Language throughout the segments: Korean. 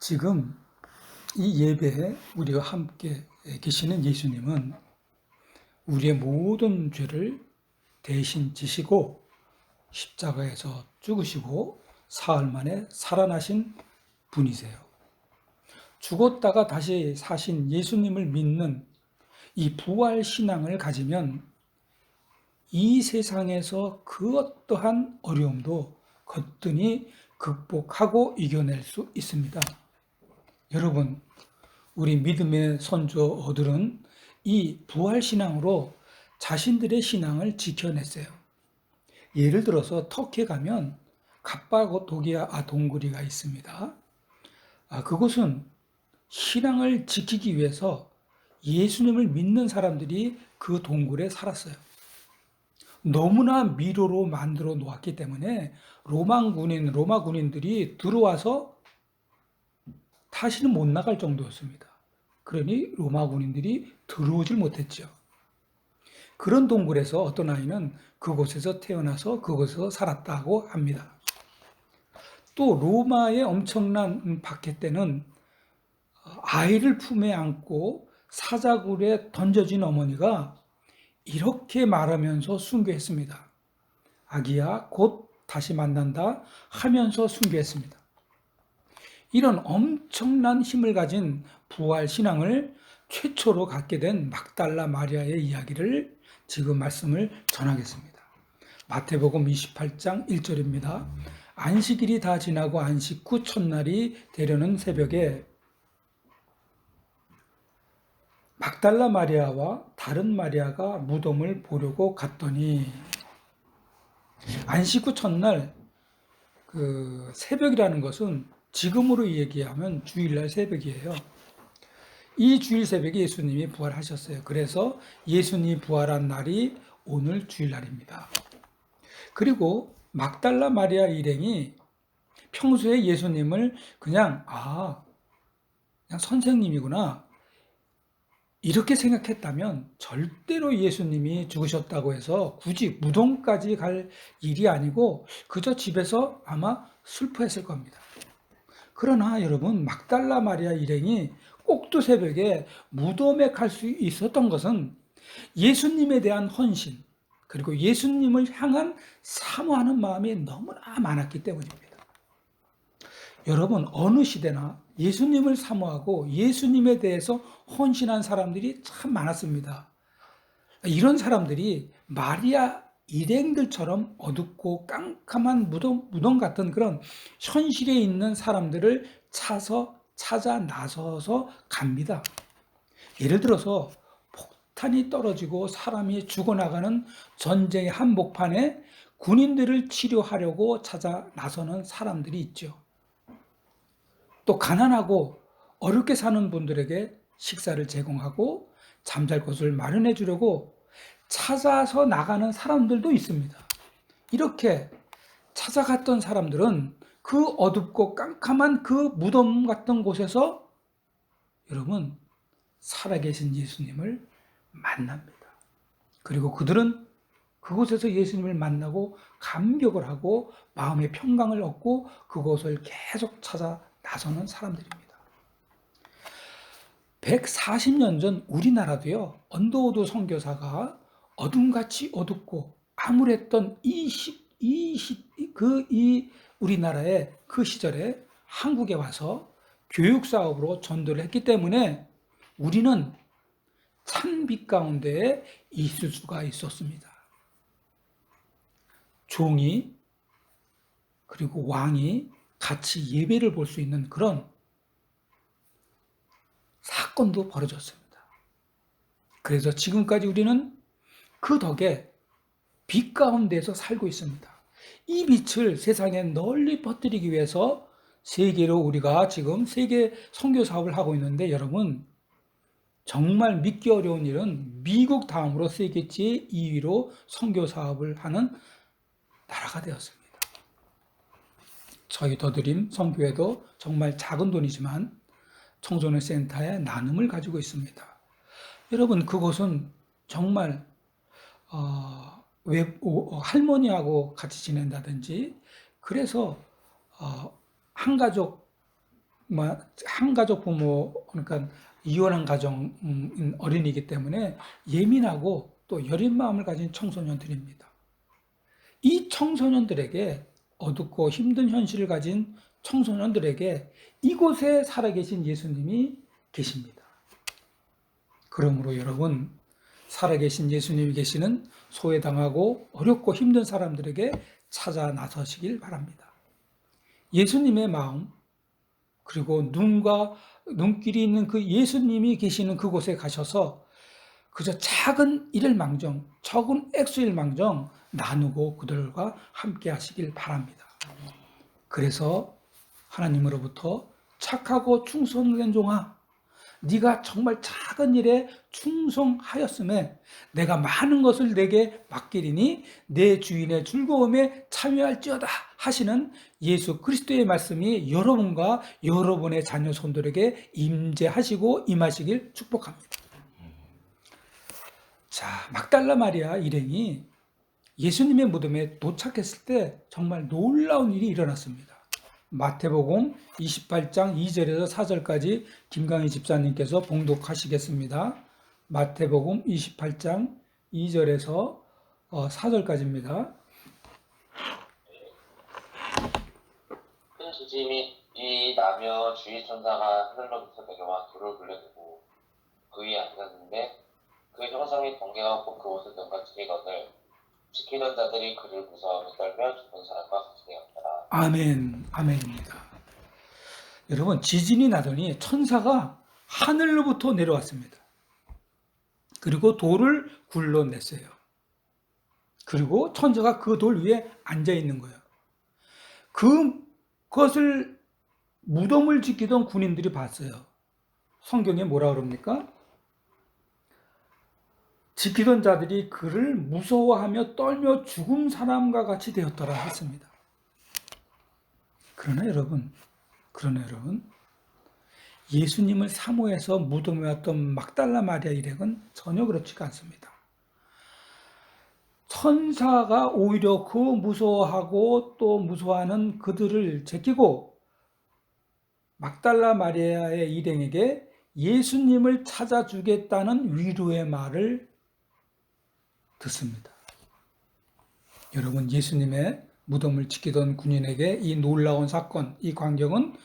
지금 이 예배에 우리와 함께 계시는 예수님은 우리의 모든 죄를 대신 지시고 십자가에서 죽으시고 사흘 만에 살아나신 분이세요. 죽었다가 다시 사신 예수님을 믿는 이 부활 신앙을 가지면 이 세상에서 그 어떠한 어려움도 거뜬히 극복하고 이겨낼 수 있습니다. 여러분, 우리 믿음의 선조들은 이 부활 신앙으로 자신들의 신앙을 지켜냈어요. 예를 들어서 터키에 가면 갑바도기아 동굴이가 있습니다. 그곳은 신앙을 지키기 위해서 예수님을 믿는 사람들이 그 동굴에 살았어요. 너무나 미로로 만들어 놓았기 때문에 로마 군인들이 들어와서 다시는 못 나갈 정도였습니다. 그러니 로마 군인들이 들어오질 못했죠. 그런 동굴에서 어떤 아이는 그곳에서 태어나서 그곳에서 살았다고 합니다. 또 로마의 엄청난 박해 때는 아이를 품에 안고 사자굴에 던져진 어머니가 이렇게 말하면서 순교했습니다. 아기야, 곧 다시 만난다 하면서 순교했습니다. 이런 엄청난 힘을 가진 부활 신앙을 최초로 갖게 된 막달라 마리아의 이야기를 지금 말씀을 전하겠습니다. 마태복음 28장 1절입니다. 안식일이 다 지나고 안식 후 첫날이 되려는 새벽에 막달라 마리아와 다른 마리아가 무덤을 보려고 갔더니, 안식 후 첫날 그 새벽이라는 것은 지금으로 얘기하면 주일날 새벽이에요. 이 주일 새벽에 예수님이 부활하셨어요. 그래서 예수님이 부활한 날이 오늘 주일날입니다. 그리고 막달라 마리아 일행이 평소에 예수님을 그냥 선생님이구나 이렇게 생각했다면 절대로 예수님이 죽으셨다고 해서 굳이 무덤까지 갈 일이 아니고 그저 집에서 아마 슬퍼했을 겁니다. 그러나 여러분, 막달라 마리아 일행이 꼭두 새벽에 무덤에 갈 수 있었던 것은 예수님에 대한 헌신, 그리고 예수님을 향한 사모하는 마음이 너무나 많았기 때문입니다. 여러분, 어느 시대나 예수님을 사모하고 예수님에 대해서 헌신한 사람들이 참 많았습니다. 이런 사람들이 마리아 일행들처럼 어둡고 깜깜한 무덤 같은 그런 현실에 있는 사람들을 찾아 나서서 갑니다. 예를 들어서 폭탄이 떨어지고 사람이 죽어나가는 전쟁의 한복판에 군인들을 치료하려고 찾아 나서는 사람들이 있죠. 또 가난하고 어렵게 사는 분들에게 식사를 제공하고 잠잘 곳을 마련해 주려고 찾아서 나가는 사람들도 있습니다. 이렇게 찾아갔던 사람들은 그 어둡고 깜깜한 그 무덤 같은 곳에서 여러분, 살아계신 예수님을 만납니다. 그리고 그들은 그곳에서 예수님을 만나고 감격을 하고 마음의 평강을 얻고 그곳을 계속 찾아 나서는 사람들입니다. 140년 전 우리나라도요, 언더우드 선교사가 어둠같이 어둡고 암울했던 우리나라의 그 시절에 한국에 와서 교육 사업으로 전도를 했기 때문에 우리는 찬빛 가운데에 있을 수가 있었습니다. 종이 그리고 왕이 같이 예배를 볼 수 있는 그런 사건도 벌어졌습니다. 그래서 지금까지 우리는 그 덕에 빛 가운데서 살고 있습니다. 이 빛을 세상에 널리 퍼뜨리기 위해서 세계로 우리가 지금 세계 선교 사업을 하고 있는데, 여러분, 정말 믿기 어려운 일은 미국 다음으로 세계 제2위로 선교 사업을 하는 나라가 되었습니다. 저희 더드림 선교회도 정말 작은 돈이지만 청소년 센터에 나눔을 가지고 있습니다. 여러분, 그곳은 정말 할머니하고 같이 지낸다든지, 그래서 한 가족 한가족 부모, 그러니까 이혼한 가정 어린이기 때문에 예민하고 또 여린 마음을 가진 청소년들입니다. 이 청소년들에게, 어둡고 힘든 현실을 가진 청소년들에게 이곳에 살아계신 예수님이 계십니다. 그러므로 여러분, 살아계신 예수님이 계시는 소외당하고 어렵고 힘든 사람들에게 찾아 나서시길 바랍니다. 예수님의 마음, 그리고 눈길이 있는 그 예수님이 계시는 그곳에 가셔서 그저 작은 일망정, 적은 액수일망정 나누고 그들과 함께 하시길 바랍니다. 그래서 하나님으로부터 착하고 충성된 종아, 네가 정말 작은 일에 충성하였음에 내가 많은 것을 내게 맡기리니 내 주인의 즐거움에 참여할지어다 하시는 예수 그리스도의 말씀이 여러분과 여러분의 자녀 손들에게 임재하시고 임하시길 축복합니다. 자, 막달라 마리아 일행이 예수님의 무덤에 도착했을 때 정말 놀라운 일이 일어났습니다. 마태복음 28장 2절에서 4절까지 김강희 집사님께서 봉독하시겠습니다. 마태복음 28장 2절에서 4절까지입니다. 큰 지짐이 나며 주의 천사가 하늘로부터 내려와 돌을 굴려두고 그 위에 앉았는데 그 형상이 번개가 곧 그 옷을 등같이거늘 지키던 자들이 그를 무서워하며 떨며 죽은 사람과 같이 되었더라. 아멘, 아멘입니다. 여러분, 지진이 나더니 천사가 하늘로부터 내려왔습니다. 그리고 돌을 굴러냈어요. 그리고 천사가 그 돌 위에 앉아 있는 거예요. 그것을 무덤을 지키던 군인들이 봤어요. 성경에 뭐라 그럽니까? 지키던 자들이 그를 무서워하며 떨며 죽은 사람과 같이 되었더라 했습니다. 그러나 여러분, 예수님을 사모해서 무덤에 왔던 막달라 마리아 일행은 전혀 그렇지가 않습니다. 천사가 오히려 그 무서워하고 또 무서워하는 그들을 제끼고 막달라 마리아의 일행에게 예수님을 찾아주겠다는 위로의 말을 듣습니다. 여러분, 예수님의 무덤을 지키던 군인에게 이 놀라운 사건, 이 광경은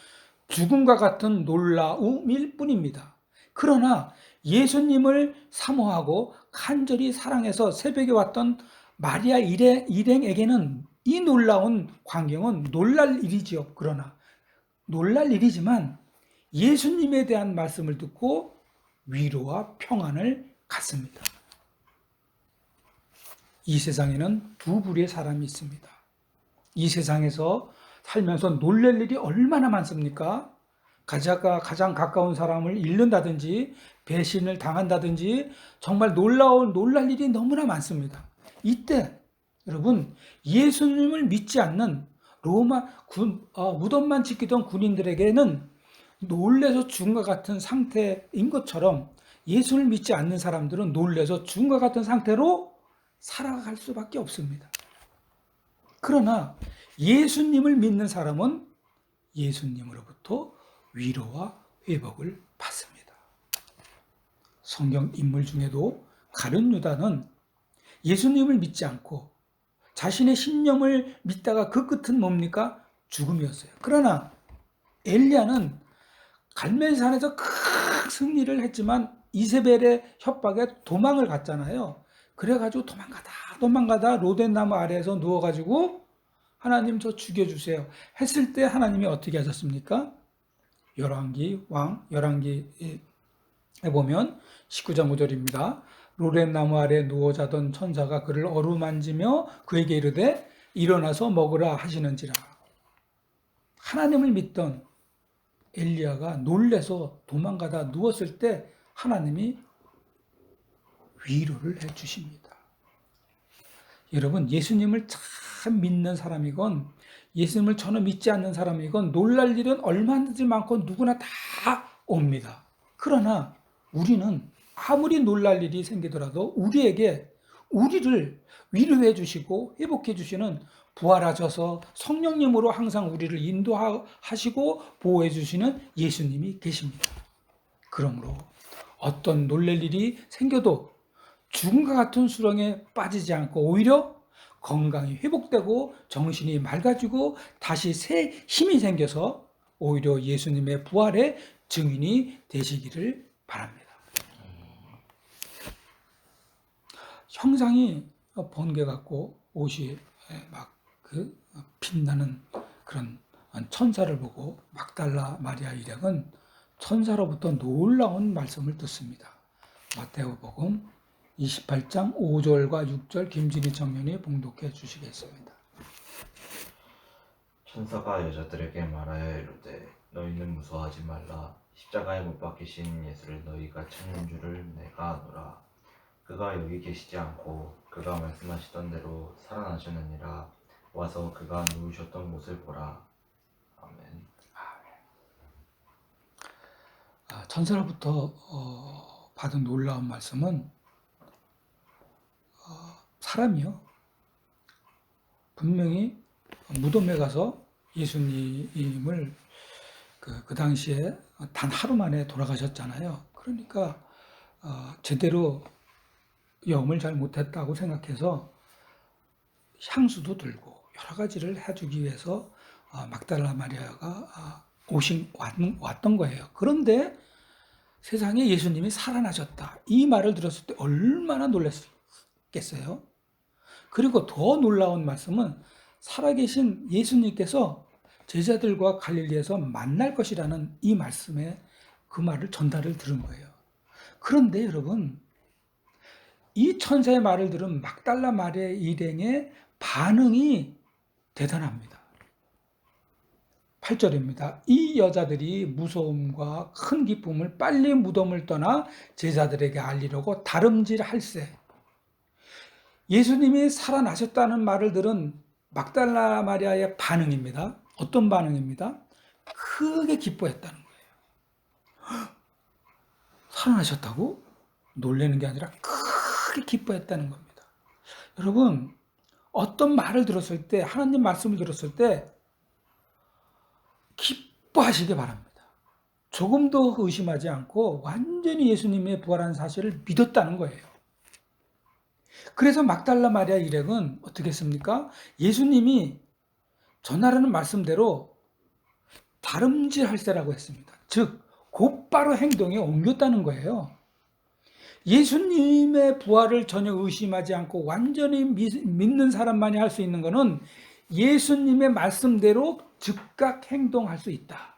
죽음과 같은 놀라움일 뿐입니다. 그러나 예수님을 사모하고 간절히 사랑해서 새벽에 왔던 마리아 일행에게는 이 놀라운 광경은 놀랄 일이지요. 그러나 놀랄 일이지만 예수님에 대한 말씀을 듣고 위로와 평안을 갖습니다. 이 세상에는 두 부류의 사람이 있습니다. 이 세상에서 살면서 놀랄 일이 얼마나 많습니까? 가장 가까운 사람을 잃는다든지 배신을 당한다든지 정말 놀랄 일이 너무나 많습니다. 이때 여러분, 예수님을 믿지 않는 로마 무덤만 지키던 군인들에게는 놀래서 죽음과 같은 상태인 것처럼 예수를 믿지 않는 사람들은 놀래서 죽음과 같은 상태로 살아갈 수밖에 없습니다. 그러나 예수님을 믿는 사람은 예수님으로부터 위로와 회복을 받습니다. 성경 인물 중에도 가룟 유다는 예수님을 믿지 않고 자신의 신념을 믿다가 그 끝은 뭡니까? 죽음이었어요. 그러나 엘리야는 갈멜산에서 큰 승리를 했지만 이세벨의 협박에 도망을 갔잖아요. 그래가지고 도망가다 로덴나무 아래에서 누워가지고 하나님 저 죽여주세요 했을 때 하나님이 어떻게 하셨습니까? 열왕기에 보면 19장 5절입니다. 로덴나무 아래 누워 자던 천사가 그를 어루만지며 그에게 이르되 일어나서 먹으라 하시는지라. 하나님을 믿던 엘리야가 놀래서 도망가다 누웠을 때 하나님이 위로를 해주십니다. 여러분, 예수님을 참 믿는 사람이건 예수님을 전혀 믿지 않는 사람이건 놀랄 일은 얼마든지 많고 누구나 다 옵니다. 그러나 우리는 아무리 놀랄 일이 생기더라도 우리에게 우리를 위로해 주시고 회복해 주시는 부활하셔서 성령님으로 항상 우리를 인도하시고 보호해 주시는 예수님이 계십니다. 그러므로 어떤 놀랄 일이 생겨도 죽음과 같은 수렁에 빠지지 않고 오히려 건강이 회복되고 정신이 맑아지고 다시 새 힘이 생겨서 오히려 예수님의 부활의 증인이 되시기를 바랍니다. 형상이 번개 같고 옷이 막 그 빛나는 그런 천사를 보고 막달라 마리아 일행은 천사로부터 놀라운 말씀을 듣습니다. 마태복음 28장 5절과 6절 김진희 청년이 봉독해 주시겠습니다. 천사가 여자들에게 말하여 이르되 너희는 무서워하지 말라. 십자가에 못 박히신 예수를 너희가 찾는 줄을 내가 아노라. 그가 여기 계시지 않고 그가 말씀하시던 대로 살아나셨느니라. 와서 그가 누우셨던 곳을 보라. 아멘. 천사로부터 받은 놀라운 말씀은 사람이요 분명히 무덤에 가서 예수님을 그 당시에 단 하루 만에 돌아가셨잖아요. 그러니까 제대로 영을 잘 못했다고 생각해서 향수도 들고 여러 가지를 해주기 위해서 막달라 마리아가 왔던 거예요. 그런데 세상에 예수님이 살아나셨다. 이 말을 들었을 때 얼마나 놀랐겠어요. 그리고 더 놀라운 말씀은 살아계신 예수님께서 제자들과 갈릴리에서 만날 것이라는 이 말씀에 그 말을 전달을 들은 거예요. 그런데 여러분, 이 천사의 말을 들은 막달라 마리아 일행의 반응이 대단합니다. 8절입니다. 이 여자들이 무서움과 큰 기쁨을 빨리 무덤을 떠나 제자들에게 알리려고 다름질할세. 예수님이 살아나셨다는 말을 들은 막달라 마리아의 반응입니다. 어떤 반응입니다? 크게 기뻐했다는 거예요. 살아나셨다고? 놀라는 게 아니라 크게 기뻐했다는 겁니다. 여러분, 어떤 말을 들었을 때, 하나님 말씀을 들었을 때 기뻐하시기 바랍니다. 조금도 의심하지 않고 완전히 예수님의 부활한 사실을 믿었다는 거예요. 그래서 막달라 마리아 일행은 어떻게 했습니까? 예수님이 전하라는 말씀대로 다름질할세라고 했습니다. 즉 곧바로 행동에 옮겼다는 거예요. 예수님의 부활을 전혀 의심하지 않고 완전히 믿는 사람만이 할 수 있는 것은 예수님의 말씀대로 즉각 행동할 수 있다.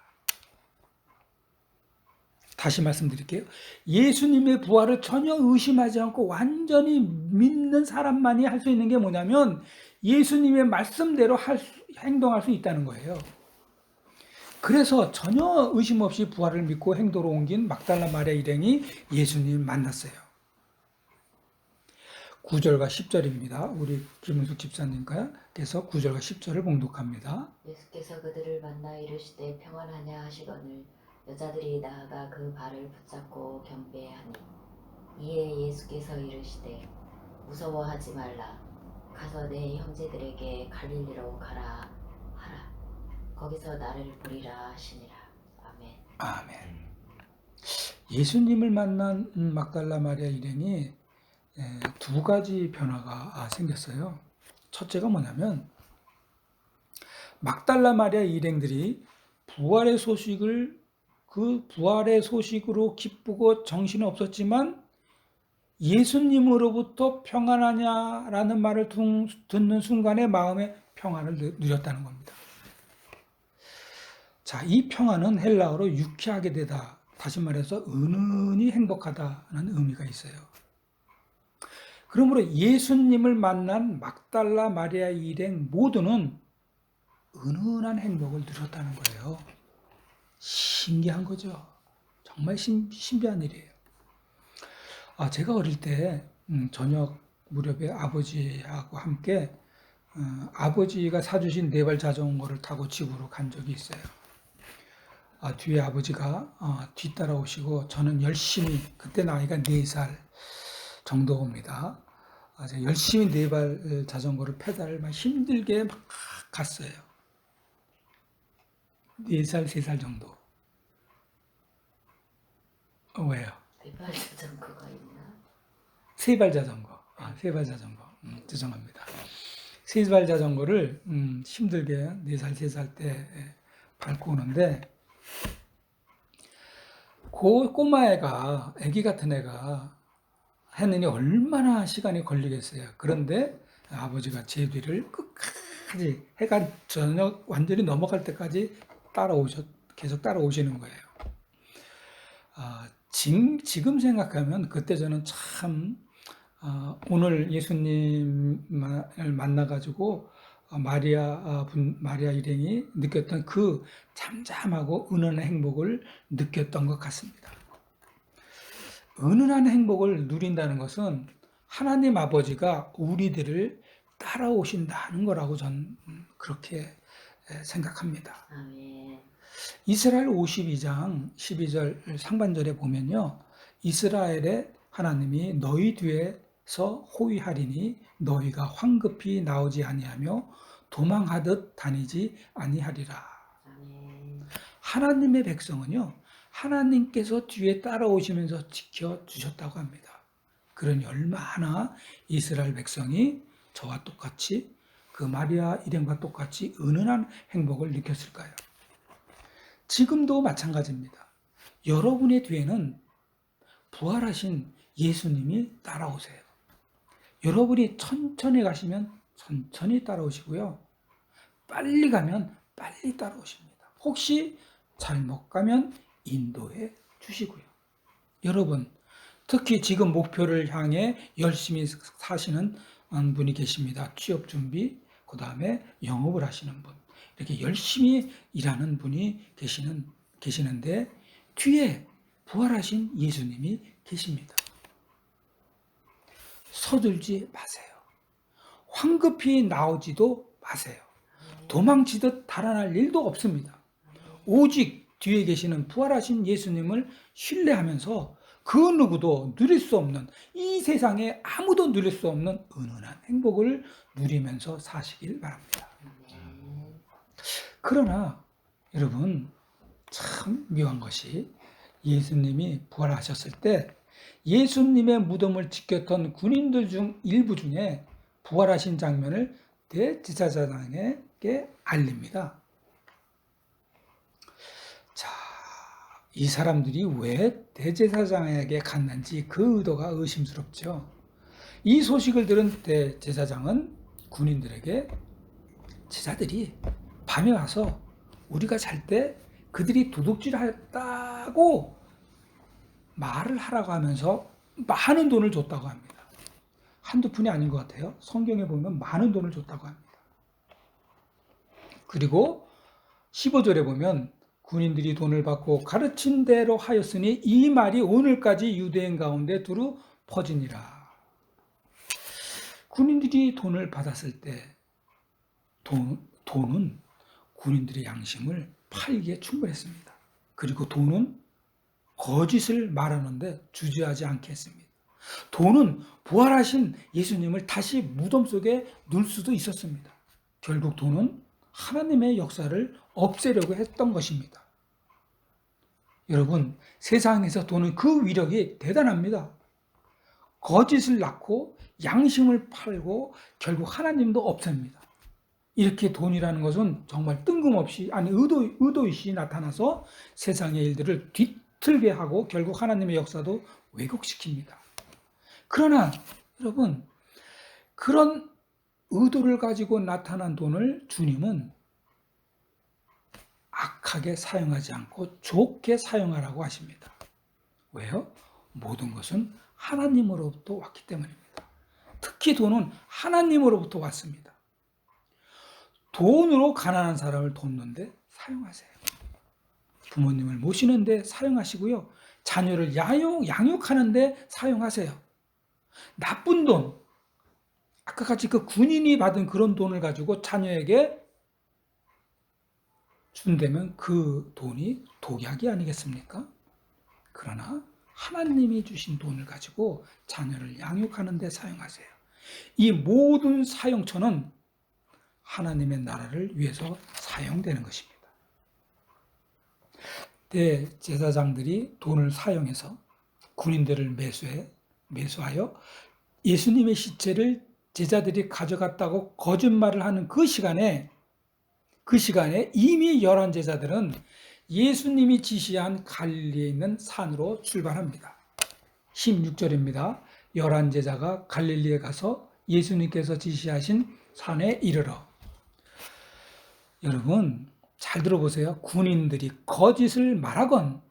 다시 말씀드릴게요. 예수님의 부활을 전혀 의심하지 않고 완전히 믿는 사람만이 할 수 있는 게 뭐냐면 예수님의 말씀대로 행동할 수 있다는 거예요. 그래서 전혀 의심 없이 부활을 믿고 행도로 옮긴 막달라 마리아 일행이 예수님 만났어요. 9절과 10절입니다. 우리 김은숙 집사님께서 9절과 10절을 봉독합니다. 예수께서 그들을 만나 이르시되 평안하냐 하시거늘 여자들이 나아가 그 발을 붙잡고 경배하니 이에 예수께서 이르시되 무서워하지 말라. 가서 내 형제들에게 갈릴리로 가라 하라. 거기서 나를 보리라 하시니라. 아멘. 아멘. 예수님을 만난 막달라 마리아 일행이 두 가지 변화가 생겼어요. 첫째가 뭐냐면 막달라 마리아 일행들이 부활의 소식으로 기쁘고 정신이 없었지만 예수님으로부터 평안하냐라는 말을 듣는 순간에 마음의 평안을 누렸다는 겁니다. 자, 이 평안은 헬라어로 유쾌하게 되다, 다시 말해서 은은히 행복하다는 의미가 있어요. 그러므로 예수님을 만난 막달라 마리아 일행 모두는 은은한 행복을 누렸다는 거예요. 신기한 거죠. 정말 신비한 일이에요. 제가 어릴 때 저녁 무렵에 아버지하고 함께 아버지가 사주신 네발 자전거를 타고 집으로 간 적이 있어요. 뒤에 아버지가 뒤따라오시고 저는 열심히, 그때 나이가 4살 정도입니다. 제가 열심히 4발 자전거를 페달을 막 힘들게 막 갔어요. 4살, 3살 정도. 왜요? 대발 자전거가 있나? 3발 자전거. 3발 자전거. 죄송합니다. 3발 자전거를 힘들게 4살, 3살 때 밟고 오는데 그 꼬마애가, 애기 같은 애가 했느니 얼마나 시간이 걸리겠어요. 그런데 아버지가 제 뒤를 끝까지 해가 저녁 완전히 넘어갈 때까지 계속 따라오시는 거예요. 지금 생각하면 그때 저는 참 오늘 예수님을 만나가지고 마리아 일행이 느꼈던 그 잠잠하고 은은한 행복을 느꼈던 것 같습니다. 은은한 행복을 누린다는 것은 하나님 아버지가 우리들을 따라오신다는 거라고 전 그렇게 생각합니다. 아멘. 이스라엘 52장 12절 상반절에 보면요. 이스라엘의 하나님이 너희 뒤에서 호위하리니 너희가 황급히 나오지 아니하며 도망하듯 다니지 아니하리라. 아멘. 하나님의 백성은요. 하나님께서 뒤에 따라오시면서 지켜주셨다고 합니다. 그러니 얼마나 이스라엘 백성이 저와 똑같이 그 마리아 일행과 똑같이 은은한 행복을 느꼈을까요? 지금도 마찬가지입니다. 여러분의 뒤에는 부활하신 예수님이 따라오세요. 여러분이 천천히 가시면 천천히 따라오시고요. 빨리 가면 빨리 따라오십니다. 혹시 잘못 가면 인도해 주시고요. 여러분, 특히 지금 목표를 향해 열심히 사시는 분이 계십니다. 취업 준비, 그 다음에 영업을 하시는 분. 이렇게 열심히 일하는 분이 계시는데 뒤에 부활하신 예수님이 계십니다. 서둘지 마세요. 황급히 나오지도 마세요. 도망치듯 달아날 일도 없습니다. 오직 뒤에 계시는 부활하신 예수님을 신뢰하면서 그 누구도 누릴 수 없는, 이 세상에 아무도 누릴 수 없는 은은한 행복을 누리면서 사시길 바랍니다. 아멘. 그러나 여러분, 참 묘한 것이 예수님이 부활하셨을 때 예수님의 무덤을 지켰던 군인들 중 일부 중에 부활하신 장면을 대제사장에게 알립니다. 자, 이 사람들이 왜 대제사장에게 갔는지 그 의도가 의심스럽죠. 이 소식을 들은 대제사장은 군인들에게 제자들이 밤에 와서 우리가 잘 때 그들이 도둑질했다고 말을 하라고 하면서 많은 돈을 줬다고 합니다. 한두 푼이 아닌 것 같아요. 성경에 보면 많은 돈을 줬다고 합니다. 그리고 15절에 보면 군인들이 돈을 받고 가르친 대로 하였으니 이 말이 오늘까지 유대인 가운데 두루 퍼지니라. 군인들이 돈을 받았을 때 돈은 군인들의 양심을 팔기에 충분했습니다. 그리고 돈은 거짓을 말하는데 주저하지 않게 했습니다. 돈은 부활하신 예수님을 다시 무덤 속에 넣을 수도 있었습니다. 결국 돈은 하나님의 역사를 없애려고 했던 것입니다. 여러분, 세상에서 돈은 그 위력이 대단합니다. 거짓을 낳고 양심을 팔고 결국 하나님도 없앱니다. 이렇게 돈이라는 것은 정말 뜬금없이, 아니 의도이시 나타나서 세상의 일들을 뒤틀게 하고 결국 하나님의 역사도 왜곡시킵니다. 그러나 여러분, 그런 의도를 가지고 나타난 돈을 주님은 악하게 사용하지 않고 좋게 사용하라고 하십니다. 왜요? 모든 것은 하나님으로부터 왔기 때문입니다. 특히 돈은 하나님으로부터 왔습니다. 돈으로 가난한 사람을 돕는데 사용하세요. 부모님을 모시는데 사용하시고요. 자녀를 양육하는데 사용하세요. 나쁜 돈, 아까 같이 그 군인이 받은 그런 돈을 가지고 자녀에게 준다면 그 돈이 독약이 아니겠습니까? 그러나 하나님이 주신 돈을 가지고 자녀를 양육하는 데 사용하세요. 이 모든 사용처는 하나님의 나라를 위해서 사용되는 것입니다. 대제사장들이 돈을 사용해서 군인들을 매수하여 예수님의 시체를 제자들이 가져갔다고 거짓말을 하는 그 시간에 이미 11제자들은 예수님이 지시한 갈릴리에 있는 산으로 출발합니다. 16절입니다. 11제자가 갈릴리에 가서 예수님께서 지시하신 산에 이르러. 여러분 잘 들어보세요. 군인들이 거짓을 말하건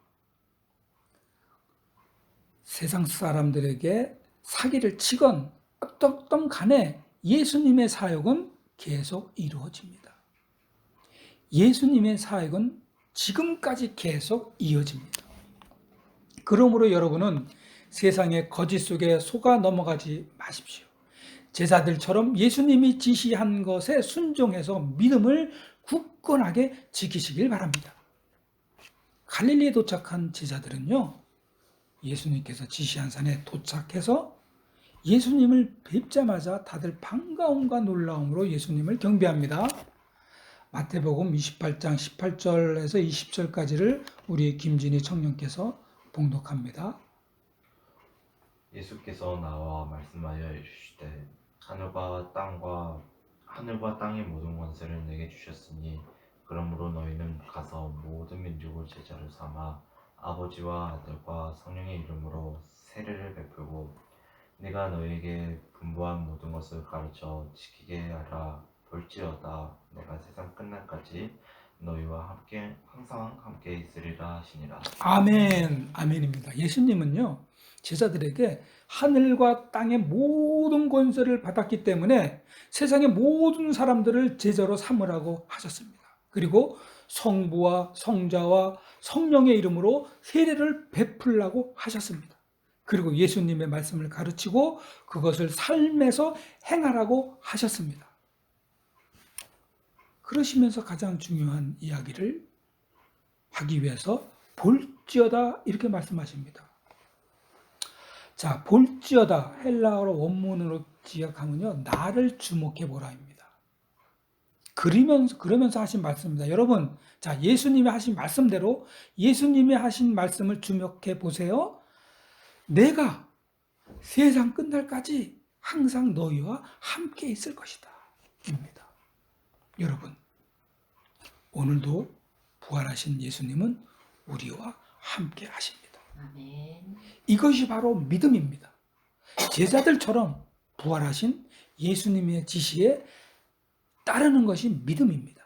세상 사람들에게 사기를 치건 어떻든 간에 예수님의 사역은 계속 이루어집니다. 예수님의 사역은 지금까지 계속 이어집니다. 그러므로 여러분은 세상의 거짓 속에 속아 넘어가지 마십시오. 제자들처럼 예수님이 지시한 것에 순종해서 믿음을 굳건하게 지키시길 바랍니다. 갈릴리에 도착한 제자들은요, 예수님께서 지시한 산에 도착해서 예수님을 뵙자마자 다들 반가움과 놀라움으로 예수님을 경배합니다. 마태복음 28장 18절에서 20절까지를 우리 김진희 청년께서 봉독합니다. 예수께서 나와 말씀하여 이르시되 하늘과 땅의 모든 권세를 내게 주셨으니 그러므로 너희는 가서 모든 민족을 제자로 삼아 아버지와 아들과 성령의 이름으로 세례를 베풀고 내가 너희에게 분부한 모든 것을 가르쳐 지키게 하라. 볼지어다 내가 세상 끝날까지 너희와 함께 항상 함께 있으리라 하시니라. 아멘, 아멘입니다. 예수님은요, 제자들에게 하늘과 땅의 모든 권세를 받았기 때문에 세상의 모든 사람들을 제자로 삼으라고 하셨습니다. 그리고 성부와 성자와 성령의 이름으로 세례를 베풀라고 하셨습니다. 그리고 예수님의 말씀을 가르치고 그것을 삶에서 행하라고 하셨습니다. 그러시면서 가장 중요한 이야기를 하기 위해서 볼지어다 이렇게 말씀하십니다. 자, 볼지어다 헬라어로 원문으로 지역하면요, 나를 주목해 보라입니다. 그러면서 하신 말씀입니다. 여러분, 자, 예수님이 하신 말씀대로 예수님이 하신 말씀을 주목해 보세요. 내가 세상 끝날까지 항상 너희와 함께 있을 것이다 입니다. 여러분, 오늘도 부활하신 예수님은 우리와 함께 하십니다. 아멘. 이것이 바로 믿음입니다. 제자들처럼 부활하신 예수님의 지시에 따르는 것이 믿음입니다.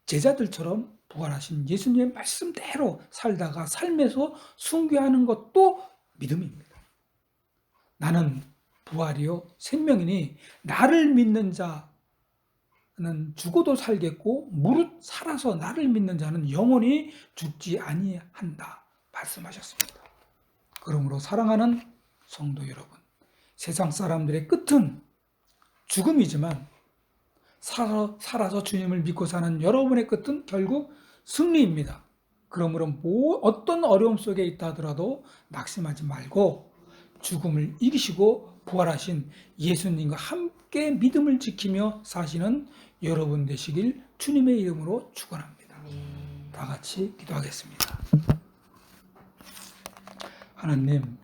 제자들처럼 부활하신 예수님의 말씀대로 살다가 삶에서 순교하는 것도 믿음입니다. 나는 부활이요 생명이니 나를 믿는 자는 죽어도 살겠고 무릇 살아서 나를 믿는 자는 영원히 죽지 아니한다 말씀하셨습니다. 그러므로 사랑하는 성도 여러분, 세상 사람들의 끝은 죽음이지만 살아서 주님을 믿고 사는 여러분의 끝은 결국 승리입니다. 그러므로 어떤 어려움 속에 있다 하더라도 낙심하지 말고 죽음을 이기시고 부활하신 예수님과 함께 믿음을 지키며 사시는 여러분 되시길 주님의 이름으로 축원합니다. 다 같이 기도하겠습니다. 하나님,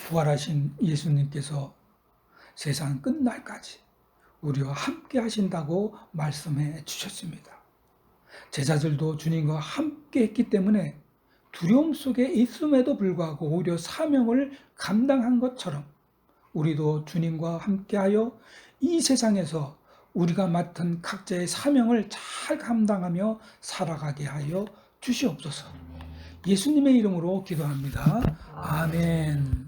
부활하신 예수님께서 세상 끝날까지 우리와 함께 하신다고 말씀해 주셨습니다. 제자들도 주님과 함께 했기 때문에 두려움 속에 있음에도 불구하고 오히려 사명을 감당한 것처럼 우리도 주님과 함께하여 이 세상에서 우리가 맡은 각자의 사명을 잘 감당하며 살아가게 하여 주시옵소서. 예수님의 이름으로 기도합니다. 아멘.